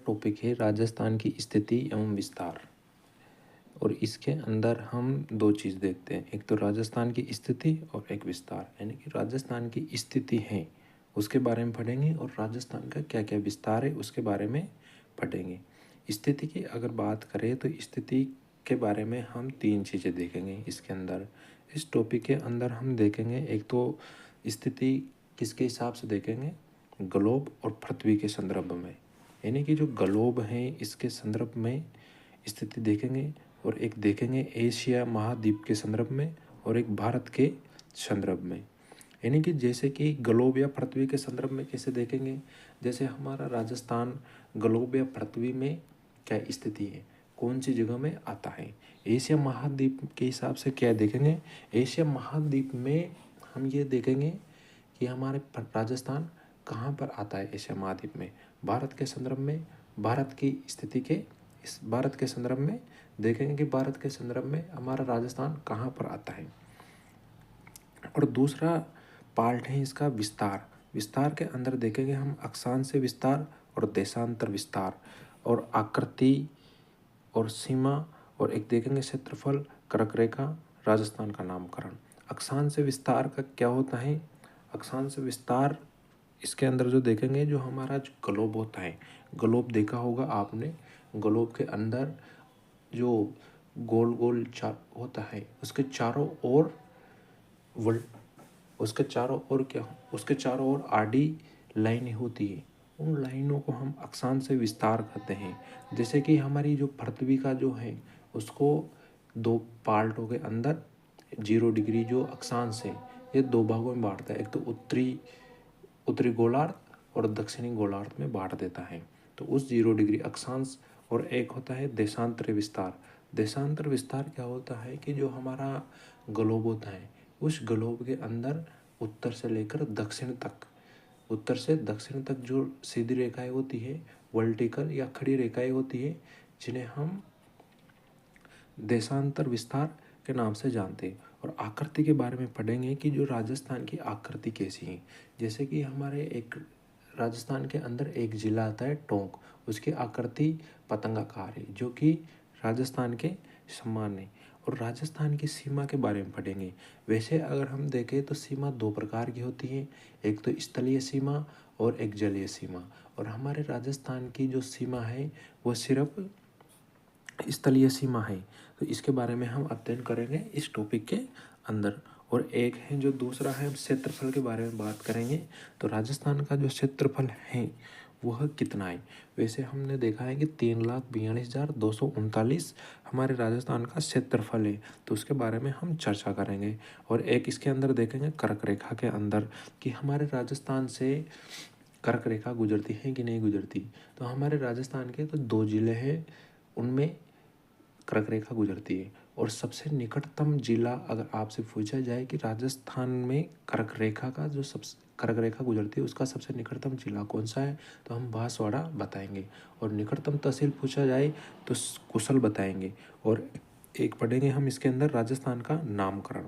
Topic है राजस्थान की स्थिति एवं विस्तार। और इसके अंदर हम दो चीज़ देखते हैं, एक तो राजस्थान की स्थिति और एक विस्तार। यानी कि राजस्थान की स्थिति है उसके बारे में पढ़ेंगे और राजस्थान का क्या क्या विस्तार है उसके बारे में पढ़ेंगे। स्थिति की अगर बात करें तो स्थिति के बारे में हम तीन चीज़ें देखेंगे इसके अंदर। इस टॉपिक के अंदर हम देखेंगे, एक तो स्थिति किसके हिसाब से देखेंगे, ग्लोब और पृथ्वी के संदर्भ में। यानी कि जो ग्लोब है इसके संदर्भ में स्थिति देखेंगे, और एक देखेंगे एशिया महाद्वीप के संदर्भ में, और एक भारत के संदर्भ में। यानी कि जैसे कि ग्लोब या पृथ्वी के संदर्भ में कैसे देखेंगे, जैसे हमारा राजस्थान ग्लोब या पृथ्वी में क्या स्थिति है, कौन सी जगह में आता है। एशिया महाद्वीप के हिसाब से क्या देखेंगे, एशिया महाद्वीप में हम ये देखेंगे कि हमारे राजस्थान कहाँ पर आता है एशिया महाद्वीप में। भारत के संदर्भ में, भारत की स्थिति के इस भारत के संदर्भ में देखेंगे कि भारत के संदर्भ में हमारा राजस्थान कहाँ पर आता है। और दूसरा पार्ट है इसका विस्तार। विस्तार के अंदर देखेंगे हम अक्षांश विस्तार और देशांतर विस्तार और आकृति और सीमा, और एक देखेंगे क्षेत्रफल, कर्क रेखा, राजस्थान का नामकरण। अक्षांश विस्तार का क्या होता है, अक्षांश विस्तार इसके अंदर जो देखेंगे, जो हमारा जो ग्लोब होता है, ग्लोब देखा होगा आपने, ग्लोब के अंदर जो गोल गोल चार होता है उसके चारों ओर उसके चारों ओर आडी लाइनें होती है। उन लाइनों को हम अक्षांश विस्तार कहते हैं। जैसे कि हमारी जो पृथ्वी का जो है उसको दो पार्टों के अंदर 0 डिग्री जो अक्षांश है ये दो भागों में बांटता है, एक तो उत्तरी गोलार्ध और दक्षिणी गोलार्ध में बांट देता है, तो उस 0 डिग्री अक्षांश। और एक होता है देशांतर विस्तार। देशांतर विस्तार क्या होता है कि जो हमारा ग्लोब होता है उस ग्लोब के अंदर उत्तर से लेकर दक्षिण तक, उत्तर से दक्षिण तक जो सीधी रेखाएं होती है, वर्टिकल या खड़ी रेखाएं होती है, जिन्हें हम देशांतर विस्तार के नाम से जानते हैं। और आकृति के बारे में पढ़ेंगे कि जो राजस्थान की आकृति कैसी है। जैसे कि हमारे एक राजस्थान के अंदर एक जिला आता है टोंक, उसकी आकृति पतंगाकार है जो कि राजस्थान के समान है। और राजस्थान की सीमा के बारे में पढ़ेंगे। वैसे अगर हम देखें तो सीमा दो प्रकार की होती है, एक तो स्थलीय सीमा और एक जलीय सीमा। और हमारे राजस्थान की जो सीमा है वो सिर्फ स्थलीय सीमा है, तो इसके बारे में हम अध्ययन करेंगे इस टॉपिक के अंदर। और एक है जो दूसरा है क्षेत्रफल के बारे में बात करेंगे। तो राजस्थान का जो क्षेत्रफल है वह कितना है। वैसे हमने देखा है कि 3,42,239 हमारे राजस्थान का क्षेत्रफल है, तो उसके बारे में हम चर्चा करेंगे। और एक इसके अंदर देखेंगे कर्क रेखा के अंदर कि हमारे राजस्थान से कर्क रेखा गुजरती है कि नहीं गुजरती। तो हमारे राजस्थान के तो 2 जिले हैं, उनमें कर्क रेखा गुजरती है। और सबसे निकटतम जिला अगर आपसे पूछा जाए कि राजस्थान में कर्क रेखा का जो कर्क रेखा गुजरती है उसका सबसे निकटतम जिला कौन सा है, तो हम बांसवाड़ा बताएंगे। और निकटतम तहसील पूछा जाए तो कुशल बताएंगे। और एक पढ़ेंगे हम इसके अंदर राजस्थान का नामकरण।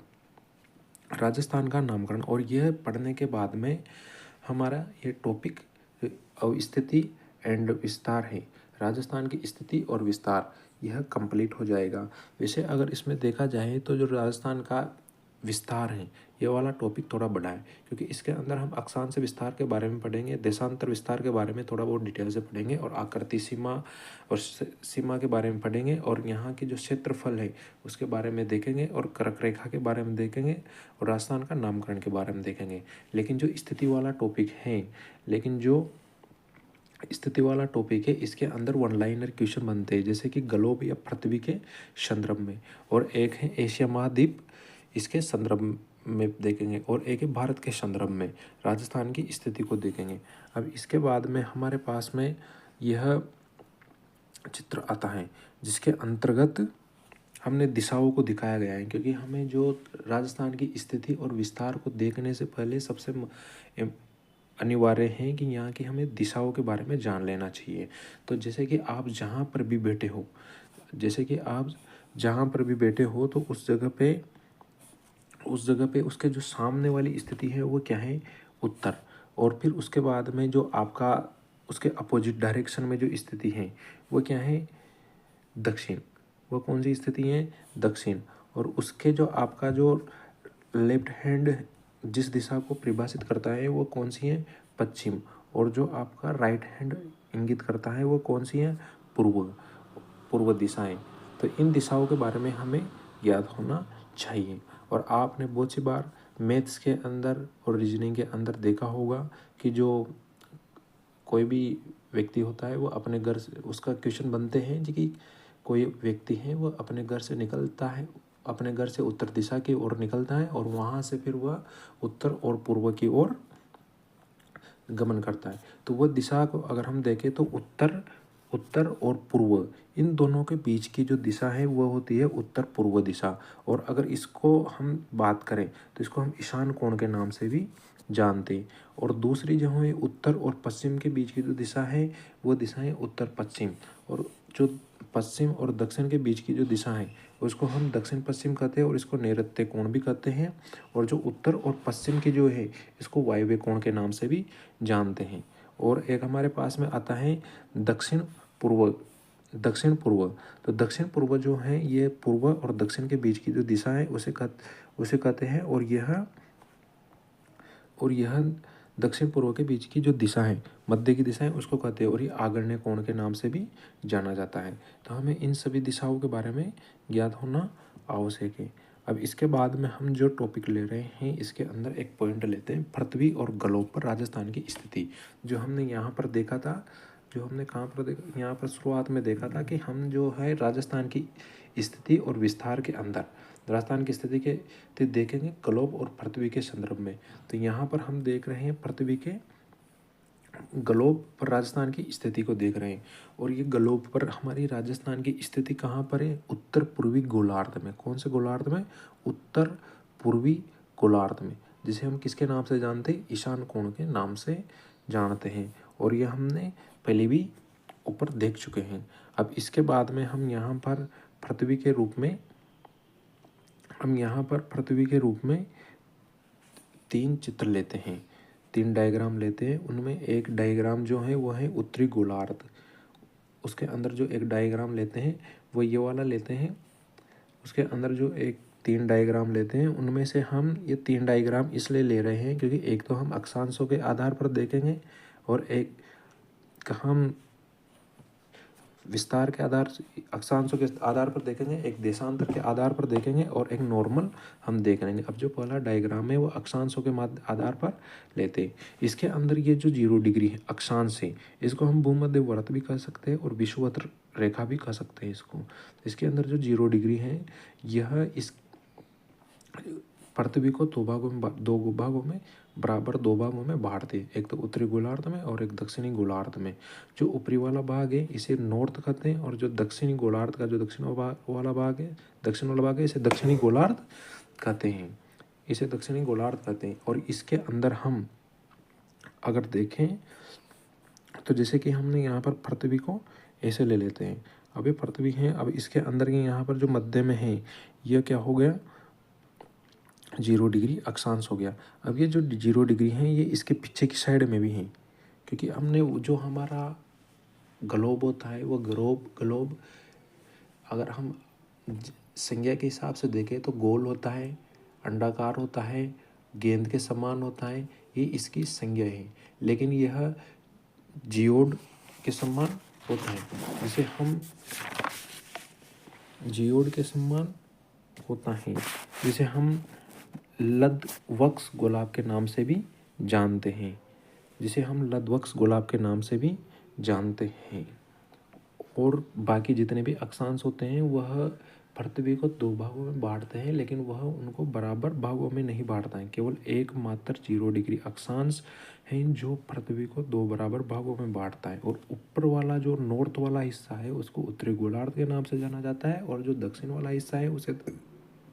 राजस्थान का नामकरण, और यह पढ़ने के बाद में हमारा ये टॉपिक स्थिति एंड विस्तार है, राजस्थान की स्थिति और विस्तार, यह कंप्लीट हो जाएगा। वैसे अगर इसमें देखा जाए तो जो राजस्थान का विस्तार है ये वाला टॉपिक थोड़ा बड़ा है, क्योंकि इसके अंदर हम अक्षांश विस्तार के बारे में पढ़ेंगे, देशांतर विस्तार के बारे में थोड़ा बहुत डिटेल से पढ़ेंगे, और आकृति सीमा और सीमा के बारे में पढ़ेंगे, और यहाँ की जो क्षेत्रफल है उसके बारे में देखेंगे, और कर्क रेखा के बारे में देखेंगे, और राजस्थान का नामकरण के बारे में देखेंगे। लेकिन जो स्थिति वाला टॉपिक है इसके अंदर वन लाइनर क्वेश्चन बनते हैं, जैसे कि ग्लोब या पृथ्वी के संदर्भ में, और एक है एशिया महाद्वीप इसके संदर्भ में देखेंगे, और एक है भारत के संदर्भ में राजस्थान की स्थिति को देखेंगे। अब इसके बाद में हमारे पास में यह चित्र आता है जिसके अंतर्गत हमने दिशाओं को दिखाया गया है, क्योंकि हमें जो राजस्थान की स्थिति और विस्तार को देखने से पहले सबसे अनिवार्य है कि यहाँ की हमें दिशाओं के बारे में जान लेना चाहिए। तो जैसे कि आप जहाँ पर भी बैठे हो तो उस जगह पे उसके जो सामने वाली स्थिति है वो क्या है, उत्तर। और फिर उसके बाद में जो आपका उसके अपोजिट डायरेक्शन में जो स्थिति है वो क्या है, दक्षिण। वो कौन सी स्थिति है, दक्षिण। और उसके जो आपका जो लेफ्ट हैंड जिस दिशा को परिभाषित करता है वो कौन सी है, पश्चिम। और जो आपका राइट हैंड इंगित करता है वो कौन सी है, पूर्व दिशाएं। तो इन दिशाओं के बारे में हमें याद होना चाहिए। और आपने बहुत सी बार मैथ्स के अंदर और रीजनिंग के अंदर देखा होगा कि जो कोई भी व्यक्ति होता है वो अपने घर से, उसका क्वेश्चन बनते हैं जी कि कोई व्यक्ति है वो अपने घर से निकलता है, अपने घर से उत्तर दिशा की ओर निकलता है और वहाँ से फिर वह उत्तर और पूर्व की ओर गमन करता है। तो वह दिशा को अगर हम देखें तो उत्तर और पूर्व इन दोनों के बीच की जो दिशा है वह होती है उत्तर पूर्व दिशा। और अगर इसको हम बात करें तो इसको हम ईशान कोण के नाम से भी जानते हैं। और दूसरी जो है उत्तर और पश्चिम के बीच की जो दिशा है वो दिशा है उत्तर पश्चिम। और जो पश्चिम और दक्षिण के बीच की जो दिशा है उसको हम दक्षिण पश्चिम कहते हैं और इसको नैऋत्य कोण भी कहते हैं। और जो उत्तर और पश्चिम की जो है इसको वायव्य कोण के नाम से भी जानते हैं। और एक हमारे पास में आता है दक्षिण पूर्व। तो दक्षिण पूर्व जो है ये पूर्व और दक्षिण के बीच की जो दिशा है उसे कहते हैं। और यह दक्षिण पूर्व के बीच की जो दिशा है, मध्य की दिशा है, उसको कहते हैं। और ये आग्नेय कोण के नाम से भी जाना जाता है। तो हमें इन सभी दिशाओं के बारे में ज्ञात होना आवश्यक है। अब इसके बाद में हम जो टॉपिक ले रहे हैं इसके अंदर एक पॉइंट लेते हैं, पृथ्वी और ग्लोब पर राजस्थान की स्थिति। जो हमने यहाँ पर देखा था, जो हमने कहाँ पर देखा, यहाँ पर शुरुआत में देखा था कि हम जो है राजस्थान की स्थिति और विस्तार के अंदर राजस्थान की स्थिति के देखेंगे ग्लोब और पृथ्वी के संदर्भ में। तो यहाँ पर हम देख रहे हैं पृथ्वी के ग्लोब पर राजस्थान की स्थिति को देख रहे हैं। और ये ग्लोब पर हमारी राजस्थान की स्थिति कहाँ पर है, उत्तर पूर्वी गोलार्ध में। कौन से गोलार्ध में, उत्तर पूर्वी गोलार्ध में, जिसे हम किसके नाम से जानते हैं, ईशान कोण के नाम से जानते हैं। और ये हमने पहले भी ऊपर देख चुके हैं। अब इसके बाद में हम यहाँ पर पृथ्वी के रूप में तीन चित्र लेते हैं, तीन डायग्राम लेते हैं। उनमें एक डायग्राम जो है वो है उत्तरी गोलार्ध। उसके अंदर जो एक डायग्राम लेते हैं वो ये वाला लेते हैं। उसके अंदर जो एक तीन डायग्राम लेते हैं उनमें से हम ये तीन डायग्राम इसलिए ले रहे हैं क्योंकि एक तो हम अक्षांशों के आधार पर देखेंगे और एक हम विस्तार के आधार, अक्षांशों के आधार पर देखेंगे, एक देशांतर के आधार पर देखेंगे और एक नॉर्मल हम देख लेंगे। अब जो पहला डायग्राम है वो अक्षांशों के आधार पर लेते हैं। इसके अंदर ये जो 0 डिग्री है अक्षांश है, इसको हम भूमध्य व्रत भी कह सकते हैं और विषुवत रेखा भी कह सकते हैं इसको। इसके अंदर जो 0 डिग्री है यह इस पृथ्वी को दो भागों में बराबर दो भागों में बांटते हैं, एक तो उत्तरी गोलार्ध में और एक दक्षिणी गोलार्ध में। जो ऊपरी वाला भाग है इसे नॉर्थ कहते हैं और जो दक्षिणी गोलार्ध का जो दक्षिण वाला भाग है इसे दक्षिणी गोलार्ध कहते हैं। और इसके अंदर हम अगर देखें तो जैसे कि हमने यहाँ पर पृथ्वी को ऐसे ले लेते हैं, अब ये पृथ्वी है। अब इसके अंदर के यहाँ पर जो मध्य में है यह क्या हो गया, 0 डिग्री अक्षांश हो गया। अब ये जो 0 डिग्री है ये इसके पीछे की साइड में भी है, क्योंकि हमने जो हमारा ग्लोब होता है वो ग्लोब अगर हम संज्ञा के हिसाब से देखें तो गोल होता है, अंडाकार होता है, गेंद के समान होता है, ये इसकी संज्ञा है। लेकिन यह जियोड के समान होता है, जिसे हम जियोड के समान होता है, जिसे हम लद्वक्स गोलाब के नाम से भी जानते हैं। और बाकी जितने भी अक्षांश होते हैं वह पृथ्वी को दो भागों में बांटते हैं, लेकिन वह उनको बराबर भागों में नहीं बांटता है। केवल एकमात्र 0 डिग्री अक्षांश है जो पृथ्वी को दो बराबर भागों में बांटता है। और ऊपर वाला जो नॉर्थ वाला हिस्सा है उसको उत्तरी गोलार्ध के नाम से जाना जाता है और जो दक्षिण वाला हिस्सा है उसे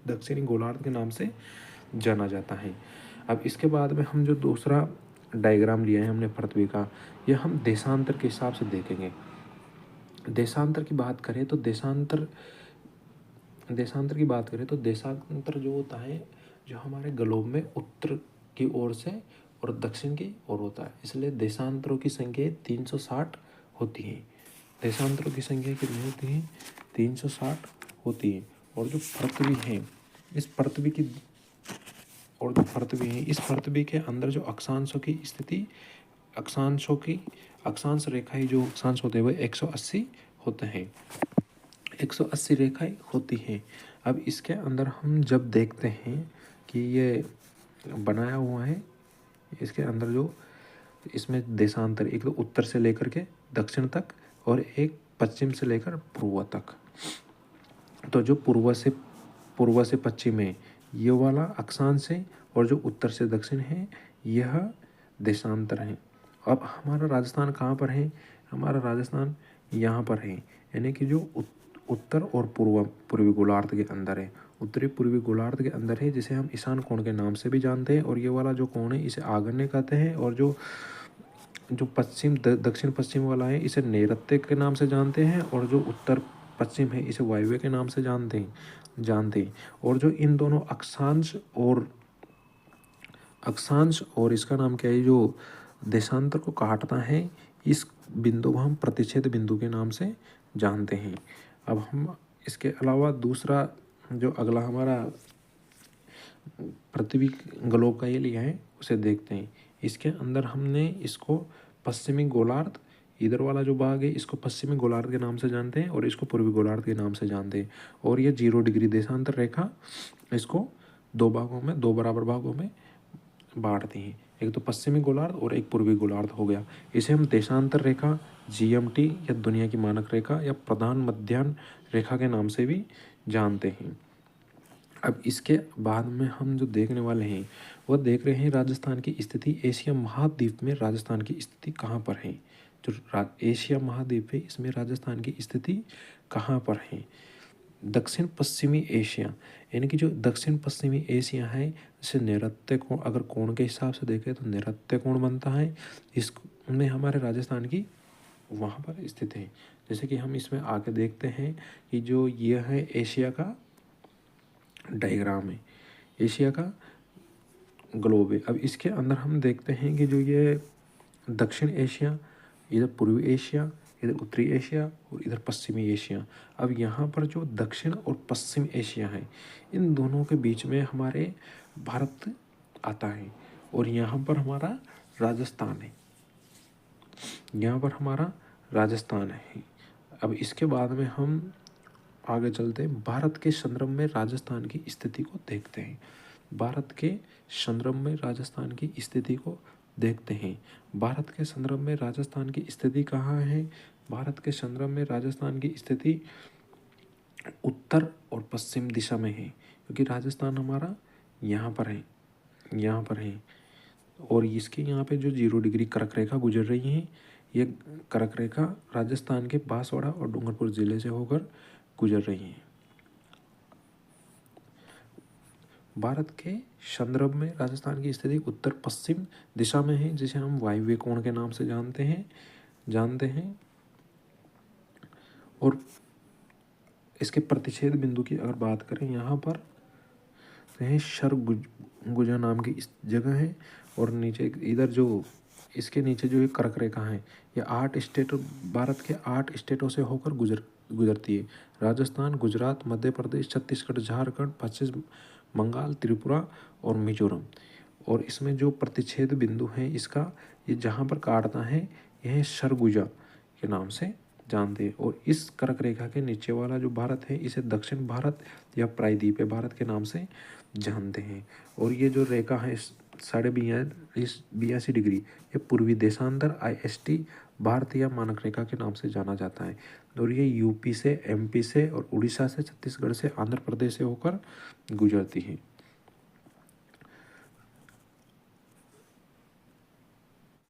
दक्षिणी गोलार्ध के नाम से जाना जाता है। अब इसके बाद में हम जो दूसरा डायग्राम लिया है हमने पृथ्वी का, यह हम देशांतर के हिसाब से देखेंगे। देशांतर की बात करें तो देशांतर जो होता है, जो हमारे ग्लोब में उत्तर की ओर से और दक्षिण की ओर होता है, इसलिए देशांतरों की संख्या 360 होती है। देशांतरों की संख्या कितनी होती है? 360 होती है। और जो पृथ्वी है, इस पृथ्वी की और जो पृथ्वी है, इस पृथ्वी के अंदर जो अक्षांशों की स्थिति, अक्षांश रेखाएं जो अक्षांश होते हैं वह 180 होते हैं, 180 रेखाएं होती हैं। अब इसके अंदर हम जब देखते हैं कि ये बनाया हुआ है, इसके अंदर जो इसमें देशांतर, एक तो उत्तर से लेकर के दक्षिण तक और एक पश्चिम से लेकर पूर्व तक। तो जो पूर्व से पश्चिम है ये वाला अक्षांश है, और जो उत्तर से दक्षिण है यह देशांतर है। अब हमारा राजस्थान कहाँ पर है? हमारा राजस्थान यहाँ पर है, यानी कि जो उत्तर और पूर्वी गोलार्ध के अंदर है, उत्तरी पूर्वी गोलार्ध के अंदर है, जिसे हम ईशान कोण के नाम से भी जानते हैं। और ये वाला जो कोण है इसे आग्नेय कहते हैं, और जो दक्षिण पश्चिम वाला है इसे नैऋत्य के नाम से जानते हैं, और जो उत्तर पश्चिम है इसे वायव्य के नाम से जानते हैं। और जो इन दोनों अक्षांश और इसका नाम क्या है, जो देशांतर को काटता है, इस बिंदु को हम प्रतिच्छेद बिंदु के नाम से जानते हैं। अब हम इसके अलावा दूसरा जो अगला हमारा पृथ्वी ग्लोब का ये लिया है उसे देखते हैं। इसके अंदर हमने इसको पश्चिमी गोलार्ध, इधर वाला जो भाग है इसको पश्चिमी गोलार्ध के नाम से जानते हैं, और इसको पूर्वी गोलार्ध के नाम से जानते हैं। और ये 0 डिग्री देशांतर रेखा इसको दो बराबर भागों में बांटती हैं, एक तो पश्चिमी गोलार्ध और एक पूर्वी गोलार्ध हो गया। इसे हम देशांतर रेखा, GMT या दुनिया की मानक रेखा या प्रधान मध्याह्न रेखा के नाम से भी जानते हैं। अब इसके बाद में हम जो देखने वाले हैं वह देख रहे हैं राजस्थान की स्थिति। एशिया महाद्वीप में राजस्थान की स्थिति कहाँ पर है? जो एशिया महाद्वीप है इसमें राजस्थान की स्थिति कहाँ पर है? दक्षिण पश्चिमी एशिया, यानी कि जो दक्षिण पश्चिमी एशिया है, जैसे नैऋत्य कोण, अगर कोण के हिसाब से देखें तो नैऋत्य कोण बनता है, इसमें हमारे राजस्थान की वहाँ पर स्थित है। जैसे कि हम इसमें आके देखते हैं कि जो यह है एशिया का डायग्राम है, एशिया का ग्लोब है। अब इसके अंदर हम देखते हैं कि जो ये दक्षिण एशिया, इधर पूर्वी एशिया, इधर उत्तरी एशिया और इधर पश्चिमी एशिया। अब यहाँ पर जो दक्षिण और पश्चिम एशिया है, इन दोनों के बीच में हमारे भारत आता है, और यहाँ पर हमारा राजस्थान है, यहाँ पर हमारा राजस्थान है। अब इसके बाद में हम आगे चलते हैं, भारत के संदर्भ में राजस्थान की स्थिति को देखते हैं। भारत के संदर्भ में राजस्थान की स्थिति को देखते हैं। भारत के संदर्भ में राजस्थान की स्थिति कहाँ है? भारत के संदर्भ में राजस्थान की स्थिति उत्तर और पश्चिम दिशा में है, क्योंकि राजस्थान हमारा यहाँ पर है, यहाँ पर है। और इसके यहाँ पे जो 0 डिग्री कर्क रेखा गुजर रही है, ये कर्क रेखा राजस्थान के बांसवाड़ा और डूंगरपुर जिले से होकर गुजर रही है। भारत के संदर्भ में राजस्थान की स्थिति उत्तर पश्चिम दिशा में है, जिसे हम वायव्य कोण के नाम से जानते हैं। और इसके प्रतिच्छेद बिंदु की अगर बात करें, यहाँ पर तो है सरगुजा नाम की इस जगह है, और नीचे इधर जो इसके नीचे जो एक कर्क रेखा है, ये 8 स्टेट, भारत के 8 स्टेटों से होकर गुजरती है। राजस्थान, गुजरात, मध्य प्रदेश, छत्तीसगढ़, झारखंड, पश्चिम बंगाल, त्रिपुरा और मिजोरम। और इसमें जो प्रतिच्छेद बिंदु है इसका, ये जहाँ पर काटता है यह सरगुजा के नाम से जानते हैं। और इस कर्क रेखा के नीचे वाला जो भारत है इसे दक्षिण भारत या प्रायद्वीपीय भारत के नाम से जानते हैं। और ये जो रेखा है 82 डिग्री, ये पूर्वी देशांतर IST भारतीय मानक रेखा के नाम से जाना जाता है। और ये यूपी से, MP से और उड़ीसा से, छत्तीसगढ़ से, आंध्र प्रदेश से होकर गुजरती है।